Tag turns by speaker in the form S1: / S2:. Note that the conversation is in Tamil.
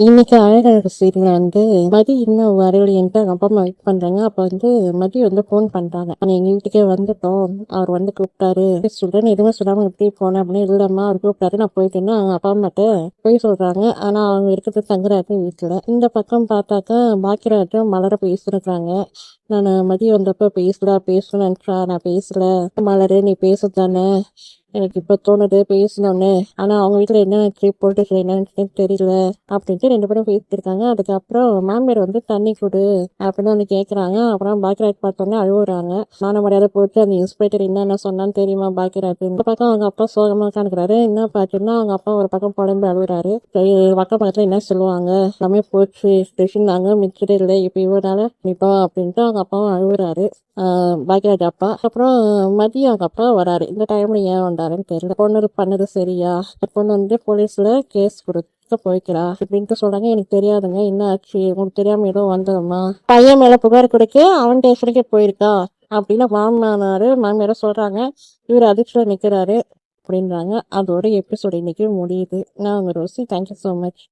S1: இன்னைக்கு அழகழகு சீரியல் வந்து மதி இன்னும் வரலையன்ட்டு அவங்க அப்பா அம்மா வெயிட் பண்றாங்க. அப்ப வந்து மதி வந்து ஃபோன் பண்றாங்க. நான் எங்க வீட்டுக்கே வந்துட்டோம், அவர் வந்து கூப்பிட்டாரு சொல்றேன்னு எதுவுமே சொல்லாம எப்படி போனேன் அப்படின்னு. இல்லம்மா அவர் கூப்பிட்டாரு நான் போயிட்டேன்னா அவங்க அப்பா அம்மாட்ட போய் சொல்றாங்க. ஆனா அவங்க இருக்கிறது தங்குறாரு வீட்டுல. இந்த பக்கம் பார்த்தாக்கா பாக்கியராஜும் மலர பேசிருக்காங்க. நான் மதியம் வந்தப்ப பேசணும்னு நினைச்சா நான் பேசல. மலரு நீ பேசுதானே, எனக்கு இப்ப தோணுது பேசணும்னு. ஆனா அவங்க வீட்டுல என்ன போட்டு என்னன்னு தெரியல அப்படின்ட்டு ரெண்டு பேரும் பேசியிருக்காங்க. அதுக்கப்புறம் மாமியார் வந்து தண்ணி கொடு அப்படின்னு வந்து கேட்குறாங்க. அப்புறம் பாக்கியராஜ் பார்த்தோன்னே அழுகுறாங்க. மான மரியாதை போட்டு அந்த இன்ஸ்பெக்டர் என்னென்ன சொன்னான்னு தெரியுமா பாக்கியராஜ். இந்த பக்கம் அவங்க அப்பா சோகமா உட்காந்துக்கிறாரு. என்ன பார்த்தீங்கன்னா அவங்க அப்பா ஒரு பக்கம் புலம்பு அழுகுறாரு. சரி பக்கம் பக்கத்துல என்ன சொல்லுவாங்க, எல்லாமே போச்சு ஸ்டேஷன் நாங்க மிச்சதே இல்லை இப்போ இவனால நிப்பா அப்படின்ட்டு அவங்க அப்பாவும் அழுகுறாரு. பாக்கியராஜ் அப்பா. அப்புறம் மதியம் அவங்க அப்பா வராரு. இந்த டைம்ல ஏன் வந்தாருன்னு தெரியல. பொண்ணு பண்ணது சரியா, பொண்ணு வந்து போலீஸ்ல கேஸ் கொடுத்து போய்க்கிறா அப்படின்ட்டு சொல்றாங்க. எனக்கு தெரியாதுங்க, என்ன ஆச்சு உங்களுக்கு தெரியாம ஏதோ வந்துடுமா, பையன் மேல புகார் கொடுக்க அவன் ஸ்டேஷனுக்கே போயிருக்கா அப்படின்னு மாமியாரும் சொல்றாங்க. இவர் அதிர்ச்சியில நிக்கிறாரு அப்படின்றாங்க. அதோட எபிசோட் இன்னைக்கு முடியுது. நான் உங்க ரோசி. Thank you so much.